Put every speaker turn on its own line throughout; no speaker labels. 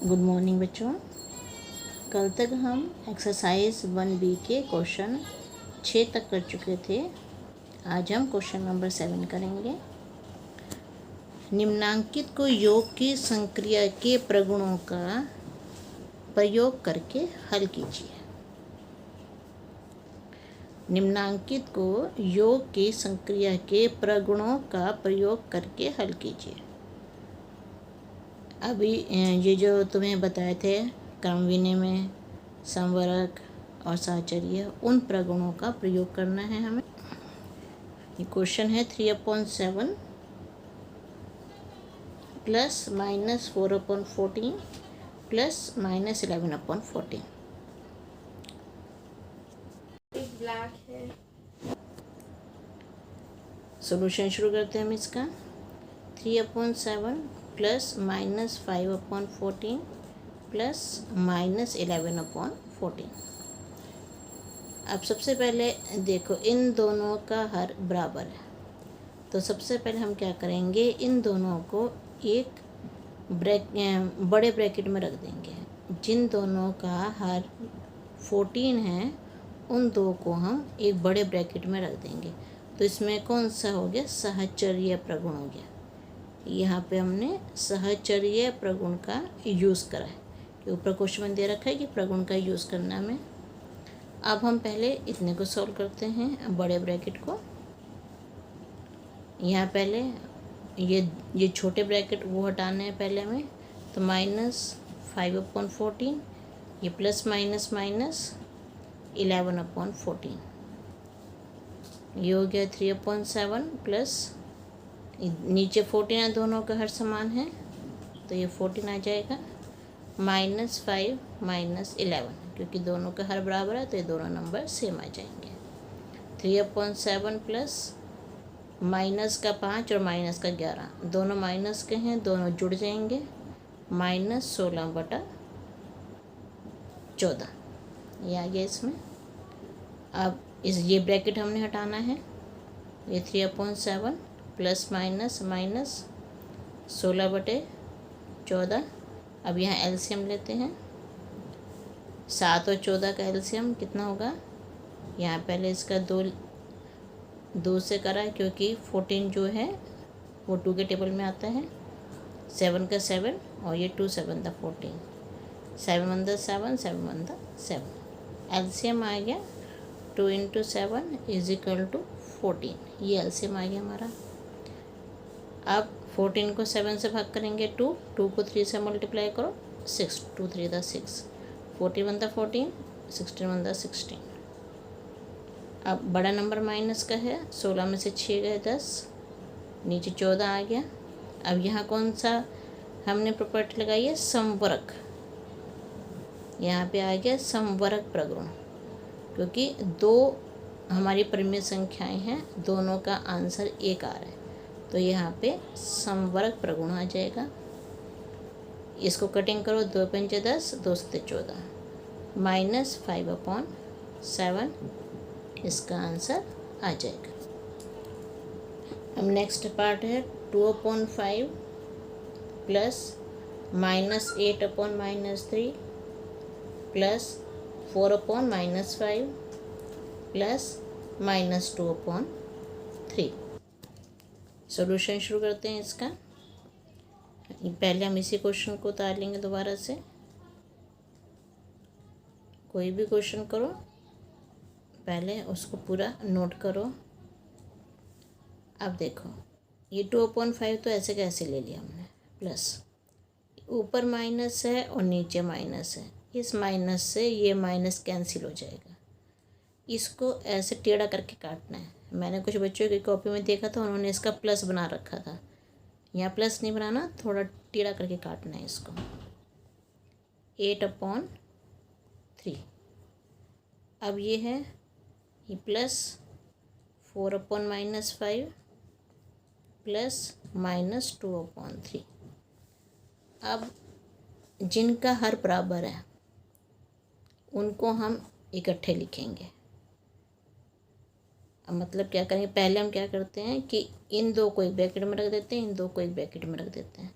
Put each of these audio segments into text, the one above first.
Good morning बच्चों। कल तक हम एक्सरसाइज 1B के क्वेश्चन 6 तक कर चुके थे। आज हम क्वेश्चन नंबर 7 करेंगे। निम्नांकित को योग की संक्रिया के प्रगुणों का प्रयोग करके हल कीजिए। निम्नांकित को योग की संक्रिया के प्रगुणों का प्रयोग करके हल कीजिए। अभी ये जो तुम्हें बताए थे क्रम विनिमय, संवरक और साहचर्य, उन प्रगुणों का प्रयोग करना है हमें। ये क्वेश्चन है 3/7 plus minus 4/14 plus minus 11/14। Solution शुरू करते हैं हम इसका। 3/7 प्लस माइनस 5/14 प्लस माइनस 11/14। अब सबसे पहले देखो, इन दोनों का हर बराबर है, तो सबसे पहले हम क्या करेंगे, इन दोनों को एक बड़े ब्रैकेट में रख देंगे। जिन दोनों का हर 14 है उन दो को हम एक बड़े ब्रैकेट में रख देंगे। तो इसमें कौन सा हो गया, साहचर्य प्रगुण हो गया। यहाँ पे हमने साहचर्य प्रगुण का यूज़ करा है कि ऊपर क्वेश्चन में दे रखा है कि प्रगुण का यूज़ करना में। अब हम पहले इतने को सॉल्व करते हैं, बड़े ब्रैकेट को। यहाँ पहले ये छोटे ब्रैकेट वो हटाने हैं पहले हमें, तो माइनस 5/14, ये प्लस माइनस माइनस 11/14, ये हो गया 3/7 प्लस नीचे 14 है, दोनों का हर समान है तो ये 14 आ जाएगा, माइनस 5 माइनस 11, क्योंकि दोनों का हर बराबर है तो ये दोनों नंबर सेम आ जाएंगे। 3/7 प्लस माइनस का 5 और माइनस का 11, दोनों माइनस के हैं, दोनों जुड़ जाएंगे, माइनस 16/14 ये आ गया इसमें। अब ये ब्रैकेट हमने हटाना है। ये 3/7 प्लस माइनस माइनस 16/14। अब यहाँ एलसीएम लेते हैं। 7 और 14 का एलसीएम कितना होगा, यहाँ पहले इसका दो से करा है, क्योंकि 14 जो है वो 2 के टेबल में आता है। 7 का 7 और ये 2 7 दा 14, 7 1 दा 7, 7 1 दा 7। एलसीएम आ गया 2 × 7 = 14। ये एलसीएम आ गया हमारा। अब 14 को 7 से भाग करेंगे 2 को 3 से मल्टीप्लाई करो 6, 2 3 दा 6, 14 1 दा 14, 16 1 दा 16। अब बड़ा नंबर माइनस का है, 16 में से 6 गए 10, नीचे 14 आ गया। अब यहाँ कौन सा हमने प्रॉपर्टी लगाई है, समवरक। यहाँ पे आ गया समवरक प्रगुण, क्योंकि दो हमारी परिमेय संख्याएं हैं, दोनों का आंसर एक आ रहा है, तो यहाँ पे समवरक प्रगुण आ जाएगा। इसको कटिंग करो, 2 पंचे 10, 2 सत्ते 14, माइनस 5/7 इसका आंसर आ जाएगा। अब नेक्स्ट पार्ट है 2/5 plus minus 8/-3 plus 4/-5 plus minus 2/3। Solution शुरू करते हैं इसका। पहले हम इसी क्वेश्चन को उतार लेंगे दोबारा से। कोई भी क्वेश्चन करो पहले उसको पूरा नोट करो। अब देखो, ये 2/5 तो ऐसे कैसे ले लिया हमने, प्लस ऊपर माइनस है और नीचे माइनस है, इस माइनस से ये माइनस कैंसिल हो जाएगा। इसको ऐसे टेढ़ा करके काटना है। मैंने कुछ बच्चों की कॉपी में देखा था, उन्होंने इसका प्लस बना रखा था। यहाँ प्लस नहीं बनाना, थोड़ा टेढ़ा करके काटना है इसको। 8/3। अब ये है ये प्लस 4/-5 प्लस माइनस 2/3। अब जिनका हर बराबर है उनको हम इकट्ठे लिखेंगे। अब मतलब क्या करेंगे, पहले हम क्या करते हैं कि इन दो को एक ब्रैकेट में रख देते हैं, इन दो को एक ब्रैकेट में रख देते हैं।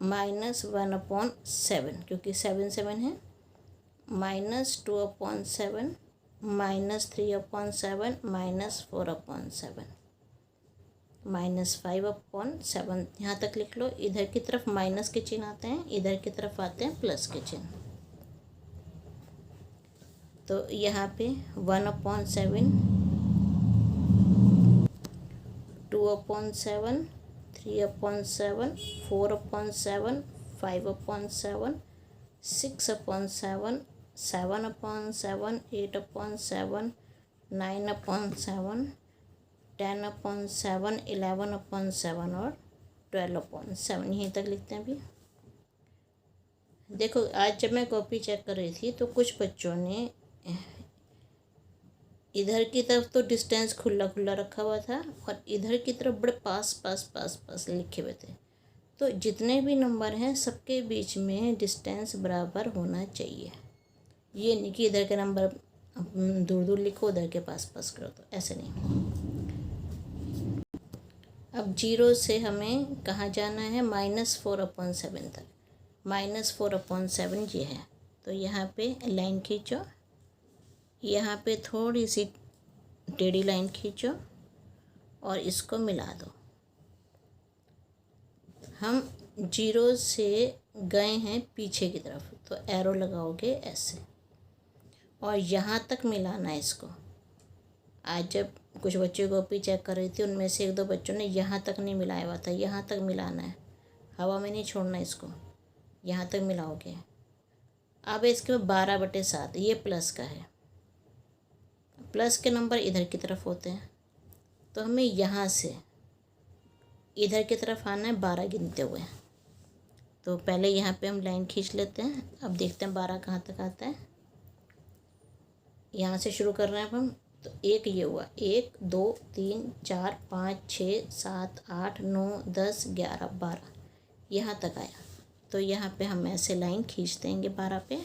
-1/7 क्योंकि 7 7 है, -2/7, -3/7, -4/7, -5/7। यहाँ तक लिख लो। इधर की तरफ माइनस के चिन्ह आते हैं, इधर की तरफ आते हैं प्लस के चिन्ह। तो यहाँ पे 1/7, 2/7, 3/7, 4/7, 5/7, 6/7, 7/7, 8/7, 9/7, 10/7, 11/7 और 12/7। यहीं तक लिखते हैं। अभी देखो, आज जब मैं कॉपी चेक कर रही थी तो कुछ बच्चों ने इधर की तरफ तो डिस्टेंस खुला खुला रखा हुआ था और इधर की तरफ बड़े पास पास पास पास लिखे हुए थे। तो जितने भी नंबर हैं सबके बीच में डिस्टेंस बराबर होना चाहिए। ये नहीं कि इधर के नंबर दूर दूर लिखो, उधर के पास पास करो, तो ऐसे नहीं। अब 0 से हमें कहाँ जाना है? -4/7 तक। -4/7 ये है। तो यहाँ पे लाइन खींचो, यहाँ पे थोड़ी सी टेढ़ी लाइन खींचो और इसको मिला दो। हम 0 से गए हैं पीछे की तरफ, तो एरो लगाओगे ऐसे और यहाँ तक मिलाना है इसको। आज जब कुछ बच्चों को कॉपी चेक कर रही थी, उनमें से 1 2 बच्चों ने यहाँ तक नहीं मिलाया हुआ था। यहाँ तक मिलाना है, हवा में नहीं छोड़ना इसको, यहाँ तक मिलाओगे। अब इसके 12/7 ये प्लस का है। प्लस के नंबर इधर की तरफ होते हैं, तो हमें यहाँ से इधर की तरफ आना है 12 गिनते हुए। तो पहले यहाँ पे हम लाइन खींच लेते हैं। अब देखते हैं 12 कहाँ तक आता है। यहाँ से शुरू कर रहे हैं अब हम। तो 1 ये हुआ, 1 2 3 4 5 6 7 8 9 10 11 12 यहाँ तक आया। तो यहाँ पे हम ऐसे लाइन खींच देंगे 12 पे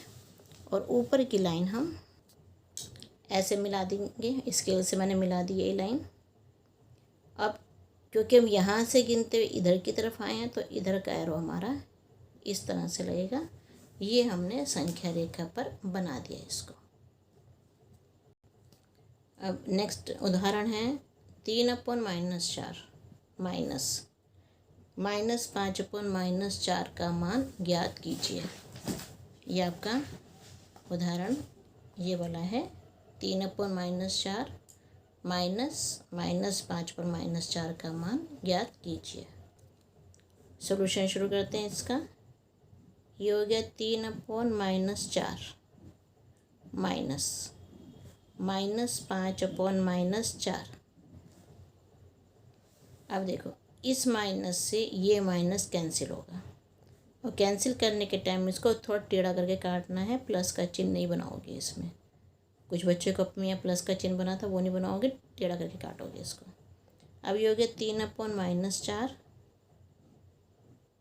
और ऊपर की लाइन हम ऐसे मिला देंगे। स्केल से मैंने मिला दी ये लाइन। अब क्योंकि हम यहाँ से गिनते हुए इधर की तरफ आए हैं, तो इधर का एरो हमारा इस तरह से लगेगा। ये हमने संख्या रेखा पर बना दिया इसको। अब नेक्स्ट उदाहरण है 3/-4 -5/-4 का मान ज्ञात कीजिए। ये आपका उदाहरण ये वाला है। 3/-4 -5/-4 का मान ज्ञात कीजिए। सॉल्यूशन शुरू करते हैं इसका। ये हो गया 3/-4 -5/-4। अब देखो, इस माइनस से ये माइनस कैंसिल होगा और कैंसिल करने के टाइम इसको थोड़ा टेढ़ा करके काटना है। प्लस का चिन्ह नहीं बनाओगे इसमें। कुछ बच्चों को अपने यहाँ प्लस का चिन्ह बना था, वो नहीं बनाओगे, टेढ़ा करके काटोगे इसको। अब ये हो गया 3/-4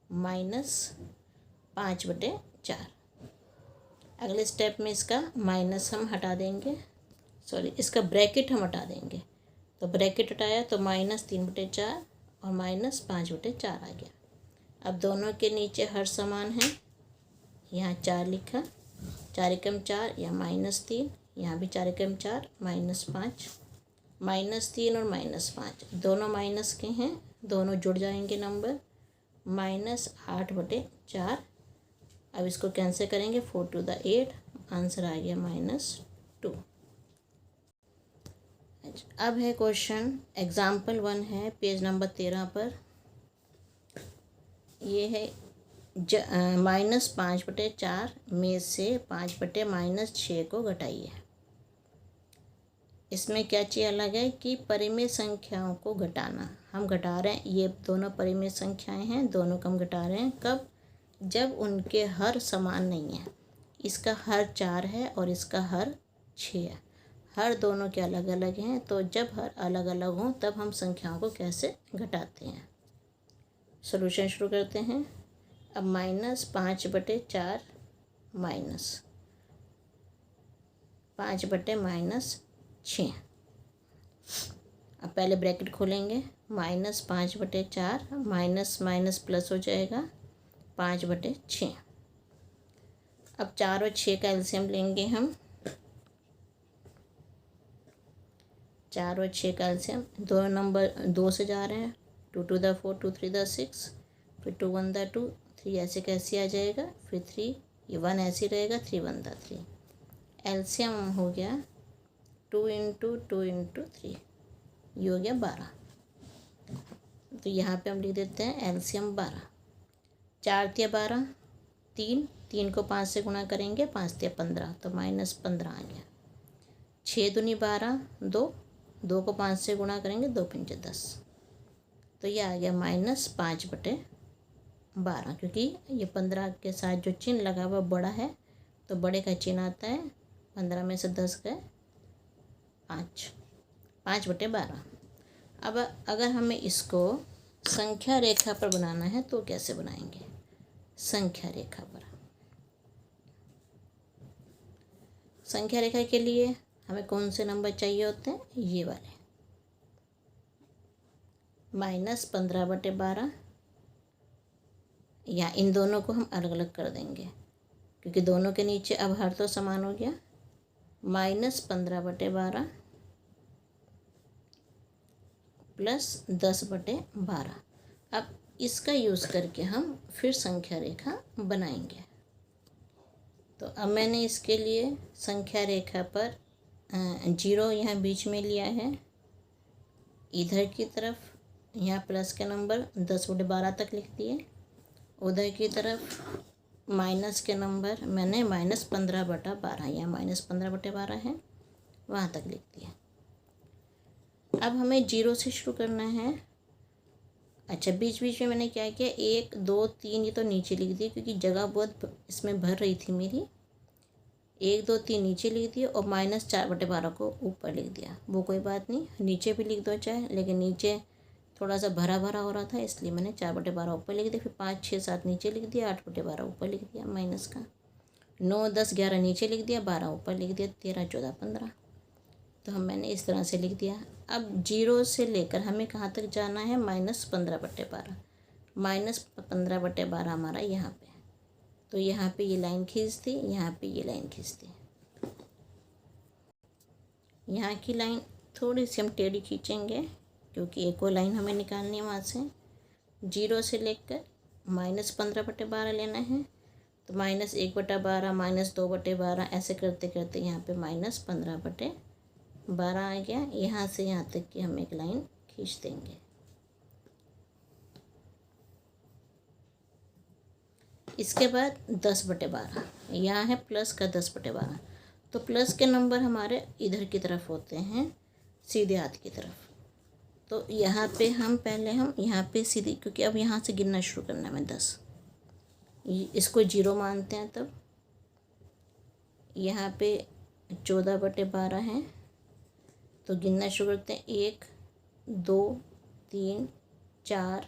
-5/4। अगले स्टेप में इसका माइनस हम हटा देंगे, सॉरी इसका ब्रैकेट हम हटा देंगे। तो ब्रैकेट हटाया तो -3/4 और -5/4 आ गया। अब दोनों के नीचे हर समान है। यहाँ 4 लिखा, 4 एकम 4 या -3, यहाँ भी 4 एकम 4 -5, -3 और -5 दोनों माइनस के हैं, दोनों जुड़ जाएंगे नंबर -8/4। अब इसको कैंसिल करेंगे, 4 2 8, आंसर आ गया -2। अब है क्वेश्चन एग्जाम्पल 1 है, पेज नंबर 13 पर। ये है -5/4 में से 5/-6 को घटाइए। इसमें क्या चीज़ अलग है कि परिमेय संख्याओं को घटाना। हम घटा रहे हैं, ये दोनों परिमेय संख्याएं हैं, दोनों को हम घटा रहे हैं। कब? जब उनके हर समान नहीं है। इसका हर 4 है और इसका हर 6 है। हर दोनों के अलग अलग हैं, तो जब हर अलग अलग हों तब हम संख्याओं को कैसे घटाते हैं। सॉल्यूशन शुरू करते हैं। अब -5/4 -5/-6। अब पहले ब्रैकेट खोलेंगे, -5/4 माइनस माइनस प्लस हो जाएगा, 5/6। अब 4 और 6 का एलसीएम लेंगे हम। 4 और 6 का एलसीएम, दो नंबर 2 से जा रहे हैं, 2 2 द 4, 2 3 द 6, फिर 2 1 द 2, 3 ऐसे कैसे आ जाएगा, फिर 3, ये 1 ऐसे रहेगा, 3 1 द 3। एलसीएम हो गया 2 × 2 × 3, ये हो गया 12। तो यहाँ पे हम लिख देते हैं एलसीएम 12। 4 तिया 12, 3 को 5 से गुणा करेंगे, 5 तिया 15, तो -15 आ गया। 6 दूनी 12, 2 को 5 से गुणा करेंगे, 2 पंजे 10, तो ये आ गया -5/12, क्योंकि ये 15 के साथ जो चिन्ह लगा हुआ बड़ा है, तो बड़े का चिन्ह आता है, 15 में से 10 गए 5, 5/12। अब अगर हमें इसको संख्या रेखा पर बनाना है तो कैसे बनाएंगे? संख्या रेखा पर, संख्या रेखा के लिए हमें कौन से नंबर चाहिए होते हैं? ये वाले, -15/12, या इन दोनों को हम अलग अलग कर देंगे, क्योंकि दोनों के नीचे अब हर तो समान हो गया। -15/12 + 10/12। अब इसका यूज़ करके हम फिर संख्या रेखा बनाएंगे। तो अब मैंने इसके लिए संख्या रेखा पर 0 यहाँ बीच में लिया है, इधर की तरफ यहाँ प्लस के नंबर 10/12 तक लिख दिए, उधर की तरफ माइनस के नंबर मैंने -15/12, यहाँ -15/12 है, वहाँ तक लिख दिया। अब हमें 0 से शुरू करना है। अच्छा, बीच बीच में मैंने क्या किया, 1 2 3 ये तो नीचे लिख दिए, क्योंकि जगह बहुत इसमें भर रही थी मेरी। 1 2 3 नीचे लिख दिए और -4/12 को ऊपर लिख दिया। वो कोई बात नहीं, नीचे भी लिख दो चाहे, लेकिन नीचे थोड़ा सा भरा भरा हो रहा था, इसलिए मैंने 4/12 ऊपर लिख दिया। फिर 5 6 7 नीचे लिख दिया, 8/12 ऊपर लिख दिया माइनस का, 9 10 11 नीचे लिख दिया, 12 ऊपर लिख दिया, 13 14 15। तो मैंने इस तरह से लिख दिया। अब 0 से लेकर हमें कहाँ तक जाना है? -15/12। -15/12 हमारा यहाँ पे, तो यहाँ पे ये लाइन खींच दी, यहाँ पे ये लाइन खींच दी। यहाँ की लाइन थोड़ी सी हम टेढ़ी खींचेंगे, क्योंकि एक और लाइन हमें निकालनी है वहाँ से। 0 से लेकर -15/12 लेना है, तो -1/12, -2/12 ऐसे करते करते यहाँ पे -15/12 आ गया। यहाँ से यहाँ तक की हम एक लाइन खींच देंगे। इसके बाद 10/12, यहाँ है प्लस का 10/12, तो प्लस के नंबर हमारे इधर की तरफ होते हैं, सीधे हाथ की तरफ। तो यहाँ पे हम यहाँ पे सीधी, क्योंकि अब यहाँ से गिनना शुरू करना है हमें 10, इसको 0 मानते हैं। तब यहाँ पे 14/12 है, तो गिनना शुरू करते हैं, 1 2 3 4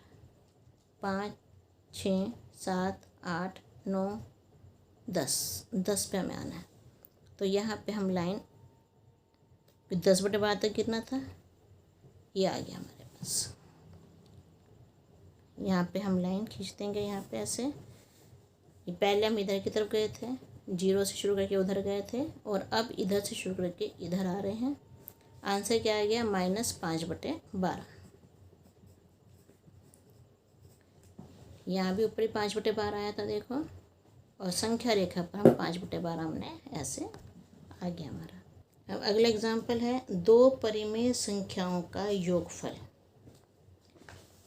5 6 7 8 9 10 पे हमें आना है। तो यहाँ पे हम लाइन 10/12 तक कितना था, ये आ गया हमारे पास। यहाँ पे हम लाइन खींच देंगे, यहाँ पे ऐसे। ये पहले हम इधर की तरफ गए थे, 0 से शुरू करके उधर गए थे, और अब इधर से शुरू करके इधर आ रहे हैं। आंसर क्या आ गया? -5/12। यहाँ भी ऊपर ही 5/12 आया था, देखो। और संख्या रेखा पर हम 5/12 हमने ऐसे आ गया हमारा। अब अगला एग्जाम्पल है 2 परिमेय संख्याओं का योगफल।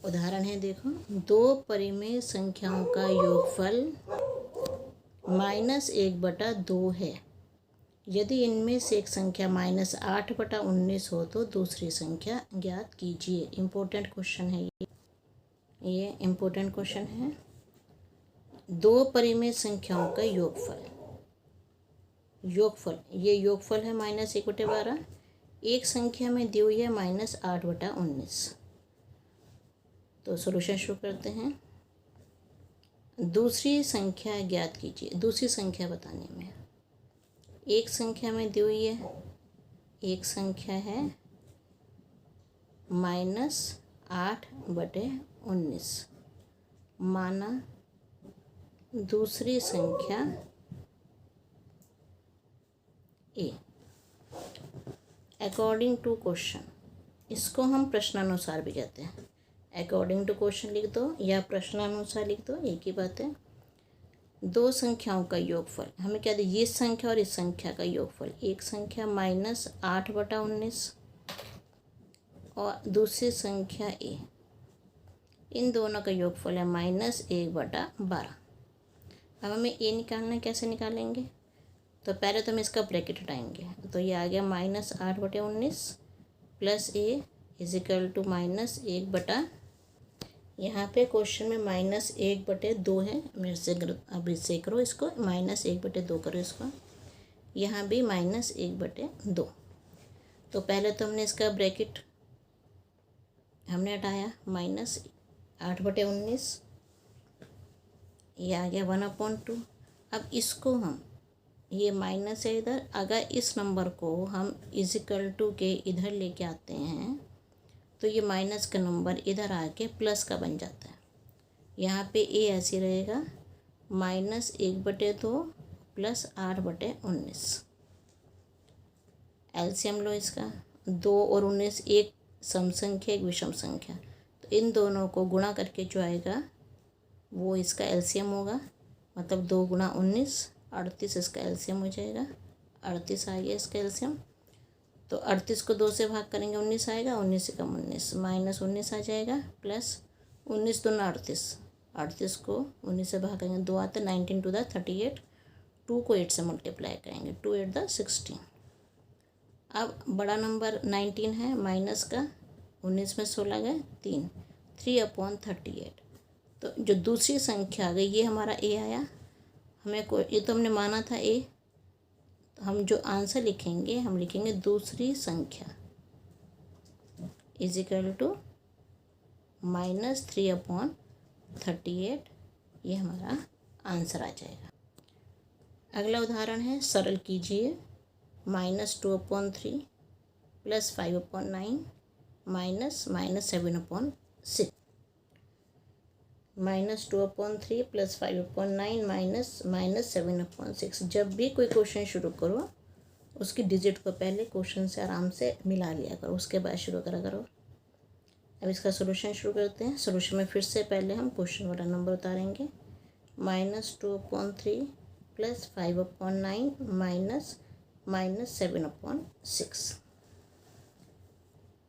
उदाहरण है, देखो, 2 परिमेय संख्याओं का योगफल -1/2 है। यदि इनमें से एक संख्या -8/19 हो तो दूसरी संख्या ज्ञात कीजिए। इम्पोर्टेंट क्वेश्चन है ये इम्पोर्टेंट क्वेश्चन है। 2 परिमेय संख्याओं का योगफल, ये योगफल है -1/12। एक संख्या में दी हुई है -8/19। तो सॉल्यूशन शुरू करते हैं। दूसरी संख्या ज्ञात कीजिए। दूसरी संख्या बताने में, एक संख्या में दी हुई है, एक संख्या है -8/19, माना दूसरी संख्या ए अकॉर्डिंग टू क्वेश्चन। इसको हम प्रश्नानुसार भी कहते हैं। अकॉर्डिंग टू क्वेश्चन लिख दो या प्रश्नानुसार लिख दो, एक ही बात है। दो संख्याओं का योगफल, हमें क्या दे, ये संख्या और इस संख्या का योगफल। एक संख्या -8/19 और दूसरी संख्या ए, इन दोनों का योगफल है -1/12। अब हमें ए निकालना है, कैसे निकालेंगे? तो पहले तो हम इसका ब्रैकेट हटाएंगे, तो ये आ गया -8/19 प्लस ए इजिकल टू -1/, यहाँ पे क्वेश्चन में -1/2 है, मेरे से अभी से करो इसको, -1/2 करो इसको, यहाँ भी -1/2। तो पहले तो हमने इसका ब्रैकेट हमने हटाया, -8/19, ये आ गया 1/2। अब इसको हम, ये माइनस है इधर, अगर इस नंबर को हम इजिकल टू के इधर लेके आते हैं तो ये माइनस का नंबर इधर आके प्लस का बन जाता है। यहाँ पे ए ऐसे रहेगा -1/2 प्लस 8/19। एलसीएम लो इसका, 2 और 19 एक सम संख्या एक विषम संख्या, तो इन दोनों को गुणा करके जो आएगा वो इसका एलसीएम होगा। मतलब 2 × 19 38 इसका एलसीएम हो जाएगा। 38 आ गया इसका एलसीएम। तो 38 को 2 से भाग करेंगे 19 आएगा, 19 से कम 19 -19 आ जाएगा, प्लस 19 दूना 38, 38 को 19 से भाग करेंगे 2 आता है, 19 × 38, 2 को 8 से मल्टीप्लाई करेंगे, 2 8 16। अब बड़ा नंबर 19 है, माइनस का 19 में 16 गए 3/38। तो जो दूसरी संख्या आ गई ये हमारा ए आया। हमें कोई, ये तो हमने माना था ए, तो हम जो आंसर लिखेंगे हम लिखेंगे दूसरी संख्या इजिकल टू -3/38, ये हमारा आंसर आ जाएगा। अगला उदाहरण है, सरल कीजिए, -2/3 प्लस 5/9 -7/6। -2/3 प्लस 5/9 -7/6। जब भी कोई क्वेश्चन शुरू करो उसकी डिजिट को पहले क्वेश्चन से आराम से मिला लिया करो, उसके बाद शुरू करा करो। अब इसका सॉल्यूशन शुरू करते हैं। सॉल्यूशन में फिर से पहले हम क्वेश्चन वाला नंबर उतारेंगे, -2/3 प्लस 5/9 -7/6।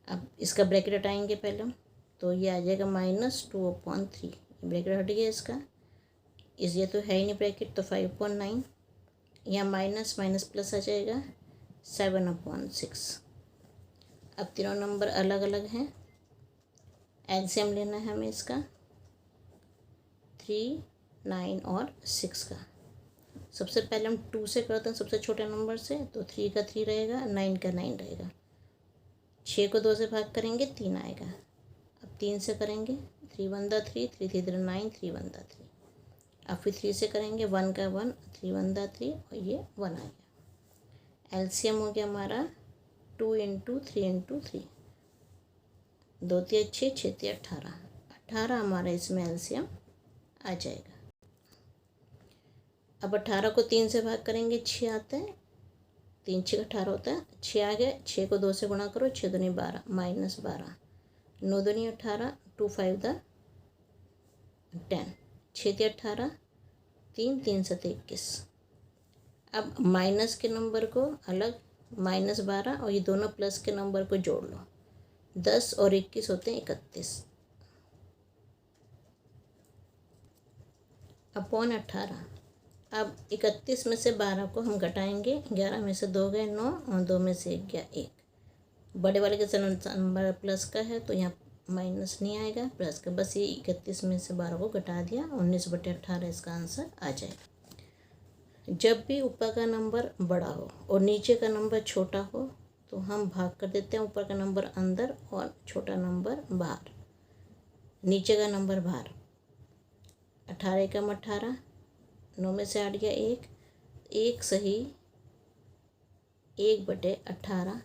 अब इसका ब्रैकेट हटाएंगे पहले हम, तो ये आ जाएगा -2/3, ब्रैकेट हट गया इसका, इस ये तो है ही नहीं ब्रैकेट, तो 5/9, यहाँ माइनस माइनस प्लस आ जाएगा 7/6। अब तीनों नंबर अलग अलग हैं, एलसीएम लेना है हमें इसका, 3, 9 और 6 का। सबसे पहले हम 2 से करते हैं, सबसे छोटे नंबर से, तो 3 का 3 रहेगा, 9 का 9 रहेगा। 6 को 2 से भाग करेंगे 3 आएगा। अब 3 से करेंगे, 3 1 3, 3 3 9, 3 1 3। अब फिर 3 से करेंगे, 1 का 1, 3 1 3 और ये 1 आ गया। एलसीएम हो गया हमारा 2 × 3 × 3, 2 3 6, 6 3 18, 18 हमारा इसमें एलसीएम आ जाएगा। अब 18 को 3 से भाग करेंगे 6 आता है, 3 6 18 होता है, 6 आ गया। 6 को 2 से गुणा करो, 6 दूनी 12 -12, 9 दूनी 18, 2 5 10, 6 3 18, 3 3 7 21। अब माइनस के नंबर को अलग, -12 और ये दोनों प्लस के नंबर को जोड़ लो, 10 और 21 होते हैं 31 अपॉन 18। अब 31 में से 12 को हम घटाएंगे, 11 में से 2 गए 9 और 2 में से 1 गया 1। बड़े वाले के नंबर प्लस का है तो यहाँ माइनस नहीं आएगा, प्लस का, बस ये 31 में से 12 को घटा दिया, 19/18 इसका आंसर आ जाएगा। जब भी ऊपर का नंबर बड़ा हो और नीचे का नंबर छोटा हो तो हम भाग कर देते हैं, ऊपर का नंबर अंदर और छोटा नंबर बाहर, नीचे का नंबर बाहर। 18 कम 18, 9 में से 8 गया 1, 1 सही 1/18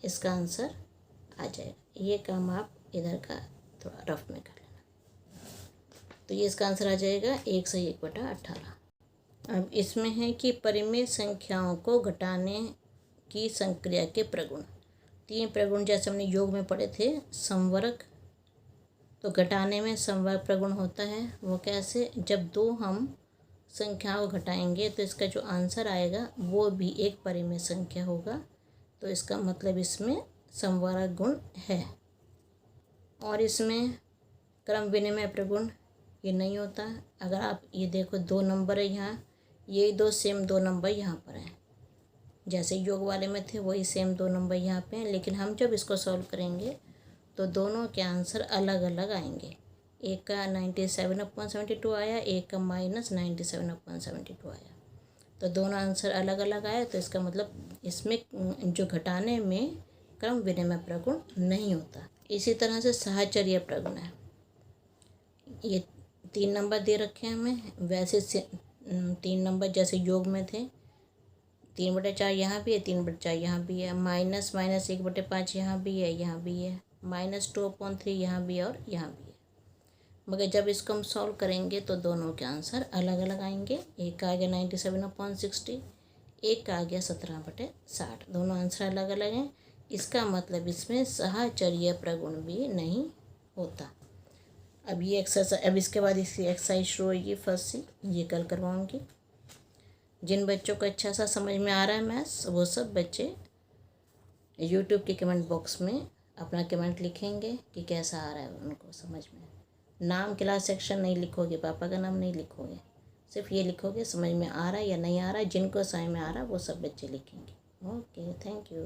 इसका आंसर आ जाएगा। ये काम आप इधर का थोड़ा रफ में कर लेना। तो ये इसका आंसर आ जाएगा 1/1/18। अब इसमें है कि परिमेय संख्याओं को घटाने की संक्रिया के प्रगुण। 3 प्रगुण जैसे हमने योग में पढ़े थे, संवर्ग, तो घटाने में संवर्ग प्रगुण होता है। वो कैसे? जब 2 हम संख्याओं को घटाएंगे तो इसका जो आंसर आएगा वो भी एक परिमेय संख्या होगा, तो इसका मतलब इसमें संवर्ग गुण है। और इसमें क्रम विनिमय प्रगुण ये नहीं होता। अगर आप ये देखो 2 नंबर है यहाँ, ये 2 सेम 2 नंबर यहाँ पर हैं, जैसे योग वाले में थे वही सेम 2 नंबर यहाँ पे हैं, लेकिन हम जब इसको सॉल्व करेंगे तो दोनों के आंसर अलग अलग आएंगे। एक का 97/72 आया, एक का -97/72 आया, तो दोनों आंसर अलग अलग आए, तो इसका मतलब इसमें जो घटाने में क्रम विनिमय प्रगुण नहीं होता। इसी तरह से साहचर्य प्रगुण है। ये 3 नंबर दे रखे हैं हमें, वैसे 3 नंबर जैसे योग में थे, 3/4 यहाँ भी है, 3/4 यहाँ भी है, -(-1/5) यहाँ भी है, यहाँ भी है, -2/3 यहाँ भी है और यहाँ भी है। मगर जब इसको हम सॉल्व करेंगे तो दोनों के आंसर अलग अलग आएंगे। एक का आ गया 97/60, एक का आ गया 17/60, दोनों आंसर अलग अलग हैं। इसका मतलब इसमें साहचर्य प्रगुण भी नहीं होता। अब ये एक्सरसाइज, अब इसके बाद इसकी एक्सरसाइज शुरू होगी फर्स्ट से, ये कल करवाऊँगी। जिन बच्चों को अच्छा सा समझ में आ रहा है मैथ्स, वो सब बच्चे यूट्यूब के कमेंट बॉक्स में अपना कमेंट लिखेंगे कि कैसा आ रहा है उनको समझ में। नाम क्लास सेक्शन नहीं लिखोगे, पापा का नाम नहीं लिखोगे, सिर्फ ये लिखोगे समझ में आ रहा है या नहीं आ रहा है। जिनको समझ में आ रहा है वो सब बच्चे लिखेंगे। Okay, thank you.